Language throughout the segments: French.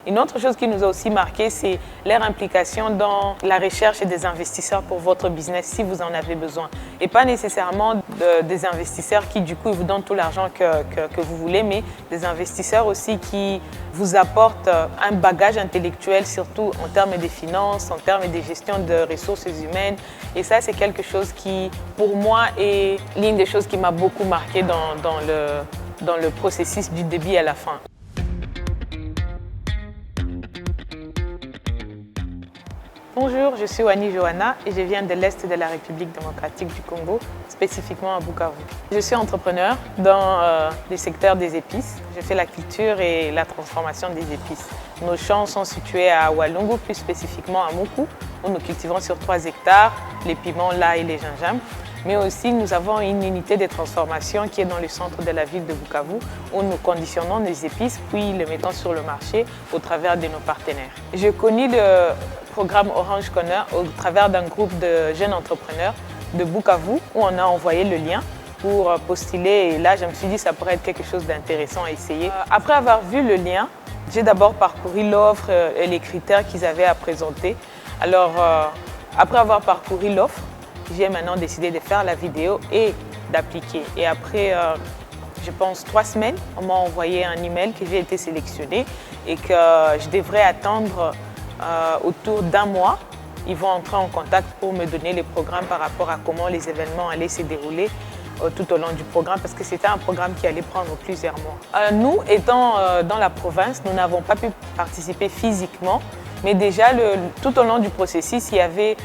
Une autre chose qui nous a aussi marqué, c'est leur implication dans la recherche des investisseurs pour votre business si vous en avez besoin. Et pas nécessairement des investisseurs qui du coup vous donnent tout l'argent que vous voulez, mais des investisseurs aussi qui vous apportent un bagage intellectuel, surtout en termes de finances, en termes de gestion de ressources humaines. Et ça, c'est quelque chose qui, pour moi, est l'une des choses qui m'a beaucoup marqué dans le processus du début à la fin. Bonjour, je suis Wani Johanna et je viens de l'Est de la République démocratique du Congo, spécifiquement à Bukavu. Je suis entrepreneur dans le secteur des épices. Je fais la culture et la transformation des épices. Nos champs sont situés à Walungu, plus spécifiquement à Muku, où nous cultivons sur 3 hectares les piments, l'ail et les gingembre. Mais aussi, nous avons une unité de transformation qui est dans le centre de la ville de Bukavu, où nous conditionnons les épices, puis les mettons sur le marché au travers de nos partenaires. J'ai connu le programme Orange Corner au travers d'un groupe de jeunes entrepreneurs de Bukavu, où on a envoyé le lien pour postuler. Et là, je me suis dit que ça pourrait être quelque chose d'intéressant à essayer. Après avoir vu le lien, j'ai d'abord parcouru l'offre et les critères qu'ils avaient à présenter. Alors, après avoir parcouru l'offre, j'ai maintenant décidé de faire la vidéo et d'appliquer. Et après, je pense 3 semaines, on m'a envoyé un email que j'ai été sélectionnée et que je devrais attendre autour d'1 mois. Ils vont entrer en contact pour me donner les programmes par rapport à comment les événements allaient se dérouler tout au long du programme, parce que c'était un programme qui allait prendre plusieurs mois. Nous, étant dans la province, nous n'avons pas pu participer physiquement, mais déjà tout au long du processus, il y avait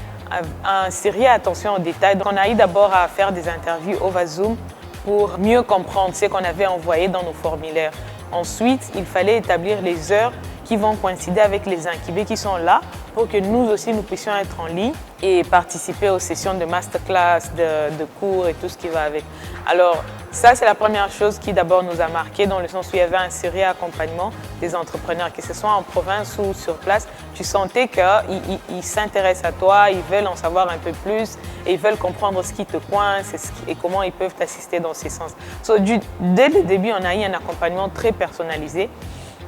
un sérieux attention aux détails. Donc, on a eu d'abord à faire des interviews over Zoom pour mieux comprendre ce qu'on avait envoyé dans nos formulaires. Ensuite, il fallait établir les heures qui vont coïncider avec les incubés qui sont là pour que nous aussi nous puissions être en ligne et participer aux sessions de masterclass, de cours et tout ce qui va avec. Alors ça, c'est la première chose qui d'abord nous a marqué, dans le sens où il y avait un sérieux accompagnement des entrepreneurs, que ce soit en province ou sur place. Tu sentais qu'ils s'intéressent à toi, ils veulent en savoir un peu plus et ils veulent comprendre ce qui te coince et comment ils peuvent t'assister dans ces sens. Dès le début, on a eu un accompagnement très personnalisé.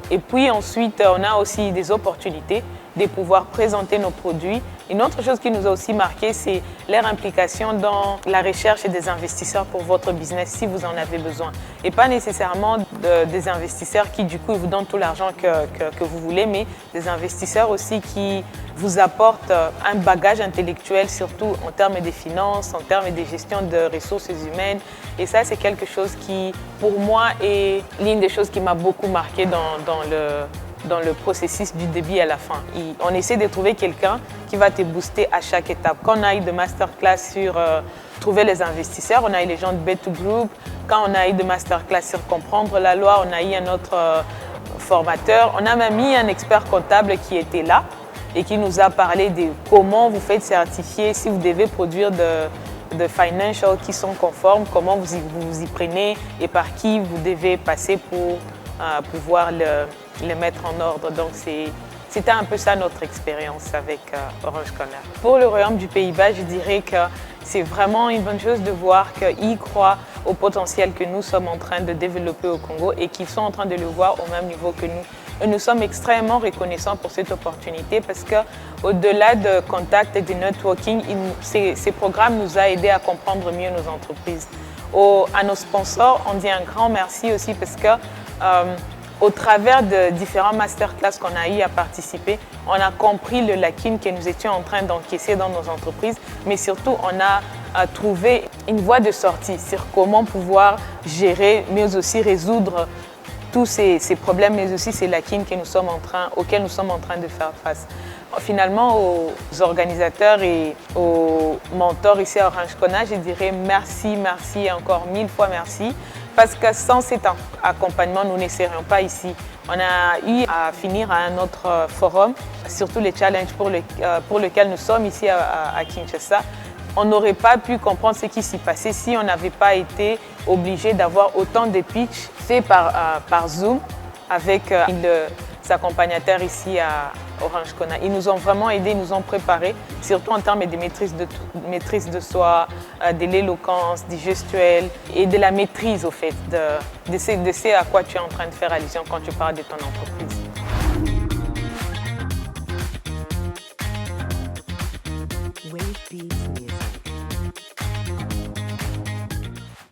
Et puis ensuite, on a aussi des opportunités de pouvoir présenter nos produits. Une autre chose qui nous a aussi marqué, c'est leur implication dans la recherche des investisseurs pour votre business si vous en avez besoin. Et pas nécessairement des investisseurs qui du coup vous donnent tout l'argent que vous voulez, mais des investisseurs aussi qui vous apportent un bagage intellectuel, surtout en termes de finances, en termes de gestion de ressources humaines. Et ça, c'est quelque chose qui, pour moi, est l'une des choses qui m'a beaucoup marqué dans le processus du début à la fin. On essaie de trouver quelqu'un qui va te booster à chaque étape. Quand on a eu de masterclass sur trouver les investisseurs, on a eu les gens de B2 Group. Quand on a eu de masterclass sur comprendre la loi, on a eu un autre formateur. On a même mis un expert comptable qui était là et qui nous a parlé de comment vous faites certifier, si vous devez produire de financials qui sont conformes, comment vous y prenez et par qui vous devez passer pour pouvoir les mettre en ordre. Donc c'était un peu ça notre expérience avec Orange Corner. Pour le Royaume du Pays-Bas, je dirais que c'est vraiment une bonne chose de voir qu'ils croient au potentiel que nous sommes en train de développer au Congo et qu'ils sont en train de le voir au même niveau que nous. Et nous sommes extrêmement reconnaissants pour cette opportunité parce qu'au-delà de contact et de networking, ces programmes nous ont aidés à comprendre mieux nos entreprises. À nos sponsors, on dit un grand merci aussi parce que au travers de différents masterclass qu'on a eu à participer, on a compris le lacune que nous étions en train d'encaisser dans nos entreprises, mais surtout on a trouvé une voie de sortie sur comment pouvoir gérer, mais aussi résoudre tous ces problèmes, mais aussi ces lacunes auxquelles nous sommes en train de faire face. Finalement, aux organisateurs et aux mentors ici à Orange Corner, je dirais merci, merci et encore 1000 fois merci. Parce que sans cet accompagnement, nous ne serions pas ici. On a eu à finir à un autre forum, surtout les challenges pour lesquels nous sommes ici à Kinshasa. On n'aurait pas pu comprendre ce qui s'y passait si on n'avait pas été obligé d'avoir autant de pitch faits par Zoom avec les accompagnateurs ici à Orange Corner. Ils nous ont vraiment aidés, ils nous ont préparés, surtout en termes de maîtrise de soi, de l'éloquence, du gestuel et de la maîtrise au fait, de ce à quoi tu es en train de faire allusion quand tu parles de ton entreprise.